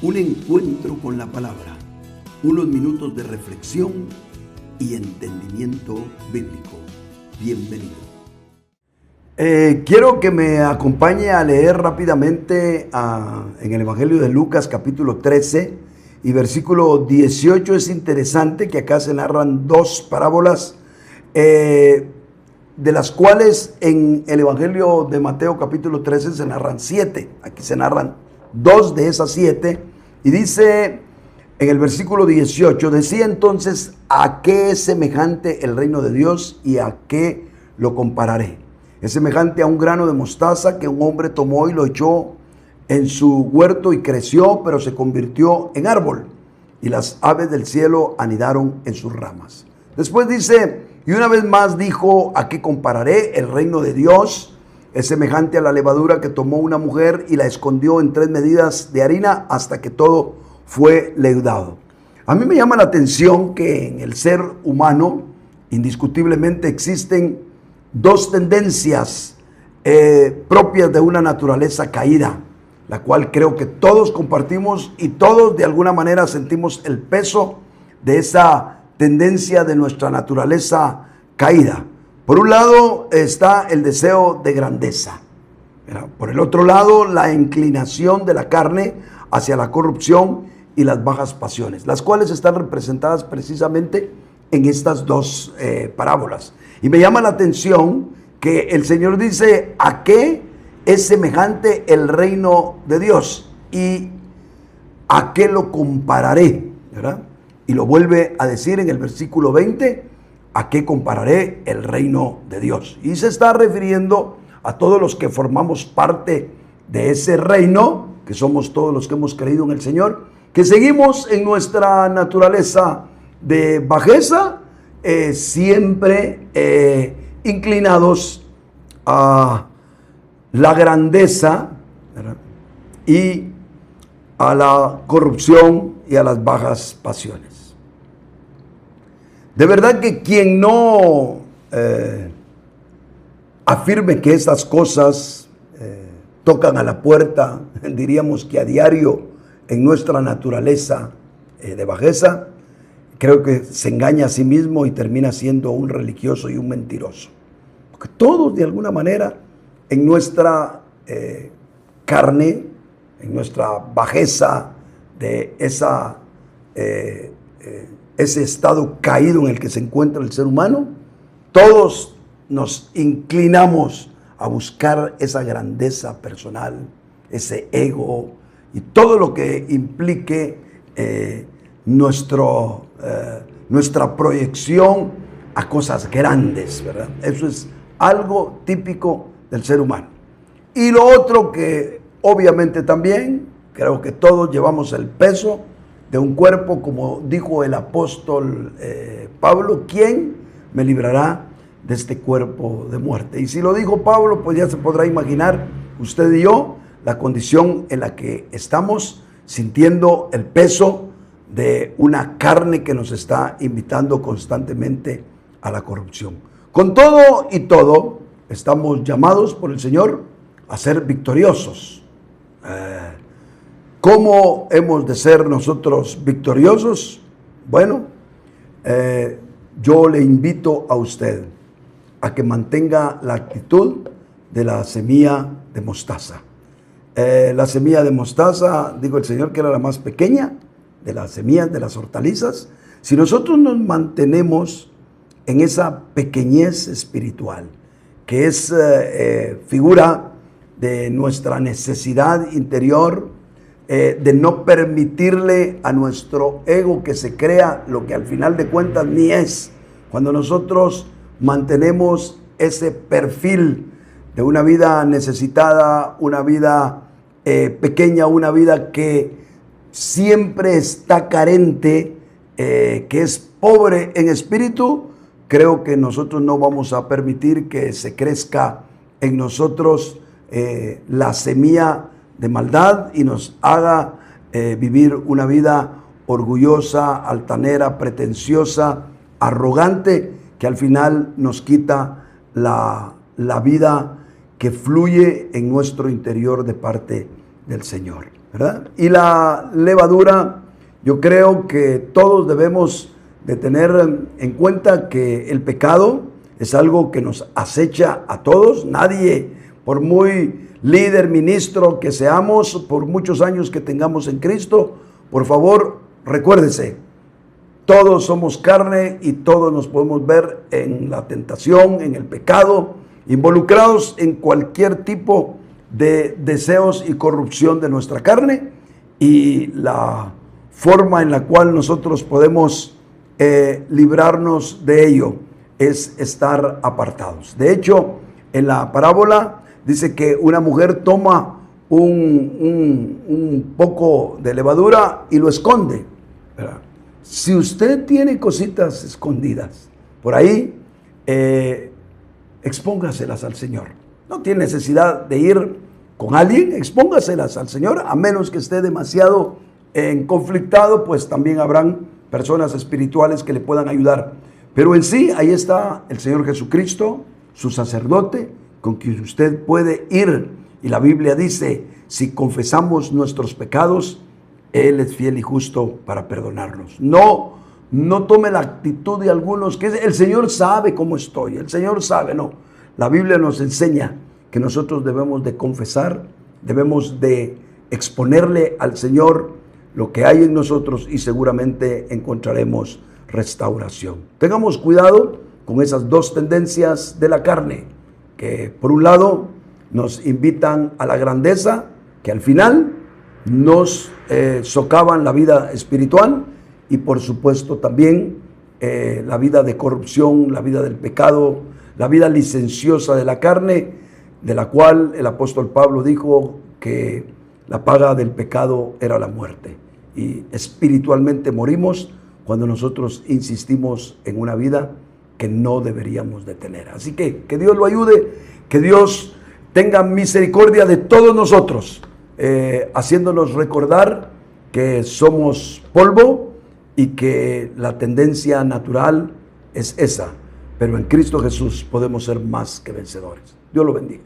Un encuentro con la palabra, unos minutos de reflexión y entendimiento bíblico. Bienvenido. Quiero que me acompañe a leer rápidamente en el Evangelio de Lucas capítulo 13 y versículo 18. Es interesante que acá se narran dos parábolas, de las cuales en el Evangelio de Mateo capítulo 13 se narran 7. Aquí se narran 2 de esas 7. Y dice en el versículo 18, decía entonces: ¿a qué es semejante el reino de Dios y a qué lo compararé? Es semejante a un grano de mostaza que un hombre tomó y lo echó en su huerto y creció, pero se convirtió en árbol, y las aves del cielo anidaron en sus ramas. Después dice, y una vez más dijo: ¿a qué compararé? El reino de Dios es semejante a la levadura que tomó una mujer y la escondió en 3 medidas de harina hasta que todo fue leudado. A mí me llama la atención que en el ser humano indiscutiblemente existen dos tendencias propias de una naturaleza caída, la cual creo que todos compartimos y todos de alguna manera sentimos el peso de esa tendencia de nuestra naturaleza caída. Por un lado está el deseo de grandeza. Por el otro lado, la inclinación de la carne hacia la corrupción y las bajas pasiones, las cuales están representadas precisamente en estas dos parábolas. Y me llama la atención que el Señor dice: ¿a qué es semejante el reino de Dios? ¿Y a qué lo compararé? ¿Verdad? Y lo vuelve a decir en el versículo 20: ¿a qué compararé el reino de Dios? Y se está refiriendo a todos los que formamos parte de ese reino, que somos todos los que hemos creído en el Señor, que seguimos en nuestra naturaleza de bajeza, siempre inclinados a la grandeza, ¿verdad?, y a la corrupción y a las bajas pasiones. De verdad que quien no afirme que estas cosas tocan a la puerta, diríamos que a diario en nuestra naturaleza de bajeza, creo que se engaña a sí mismo y termina siendo un religioso y un mentiroso. Porque todos de alguna manera en nuestra carne, en nuestra bajeza de ese estado caído en el que se encuentra el ser humano, todos nos inclinamos a buscar esa grandeza personal, ese ego y todo lo que implique nuestra proyección a cosas grandes, ¿verdad? Eso es algo típico del ser humano. Y lo otro que obviamente también creo que todos llevamos el peso de un cuerpo, como dijo el apóstol Pablo: ¿quién me librará de este cuerpo de muerte? Y si lo dijo Pablo, pues ya se podrá imaginar usted y yo la condición en la que estamos, sintiendo el peso de una carne que nos está invitando constantemente a la corrupción. Con todo y todo, estamos llamados por el Señor a ser victoriosos. ¿Cómo hemos de ser nosotros victoriosos? Bueno, yo le invito a usted a que mantenga la actitud de la semilla de mostaza. La semilla de mostaza, dijo el Señor, que era la más pequeña de las semillas de las hortalizas. Si nosotros nos mantenemos en esa pequeñez espiritual, que es figura de nuestra necesidad interior, de no permitirle a nuestro ego que se crea lo que al final de cuentas ni es. Cuando nosotros mantenemos ese perfil de una vida necesitada, una vida pequeña, una vida que siempre está carente, que es pobre en espíritu, creo que nosotros no vamos a permitir que se crezca en nosotros la semilla de maldad y nos haga vivir una vida orgullosa, altanera, pretenciosa, arrogante, que al final nos quita la vida que fluye en nuestro interior de parte del Señor. ¿verdad? Y la levadura, yo creo que todos debemos de tener en cuenta que el pecado es algo que nos acecha a todos. Nadie, por muy líder, ministro que seamos, por muchos años que tengamos en Cristo, por favor, recuérdese, todos somos carne y todos nos podemos ver en la tentación, en el pecado, involucrados en cualquier tipo de deseos y corrupción de nuestra carne, y la forma en la cual nosotros podemos librarnos de ello es estar apartados. De hecho, en la parábola dice que una mujer toma un poco de levadura y lo esconde, ¿verdad? Si usted tiene cositas escondidas por ahí, expóngaselas al Señor. No tiene necesidad de ir con alguien, expóngaselas al Señor, a menos que esté demasiado conflictado, pues también habrán personas espirituales que le puedan ayudar. Pero en sí, ahí está el Señor Jesucristo, su sacerdote, con quien usted puede ir. Y la Biblia dice, si confesamos nuestros pecados, Él es fiel y justo para perdonarlos. No tome la actitud de algunos que el Señor sabe cómo estoy, el Señor sabe. No, la Biblia nos enseña que nosotros debemos de confesar, debemos de exponerle al Señor lo que hay en nosotros y seguramente encontraremos restauración. Tengamos cuidado con esas dos tendencias de la carne, que por un lado nos invitan a la grandeza, que al final nos socavan la vida espiritual, y por supuesto también la vida de corrupción, la vida del pecado, la vida licenciosa de la carne, de la cual el apóstol Pablo dijo que la paga del pecado era la muerte. Y espiritualmente morimos cuando nosotros insistimos en una vida que no deberíamos de tener. Así que Dios lo ayude, que Dios tenga misericordia de todos nosotros, haciéndonos recordar que somos polvo y que la tendencia natural es esa, pero en Cristo Jesús podemos ser más que vencedores. Dios lo bendiga.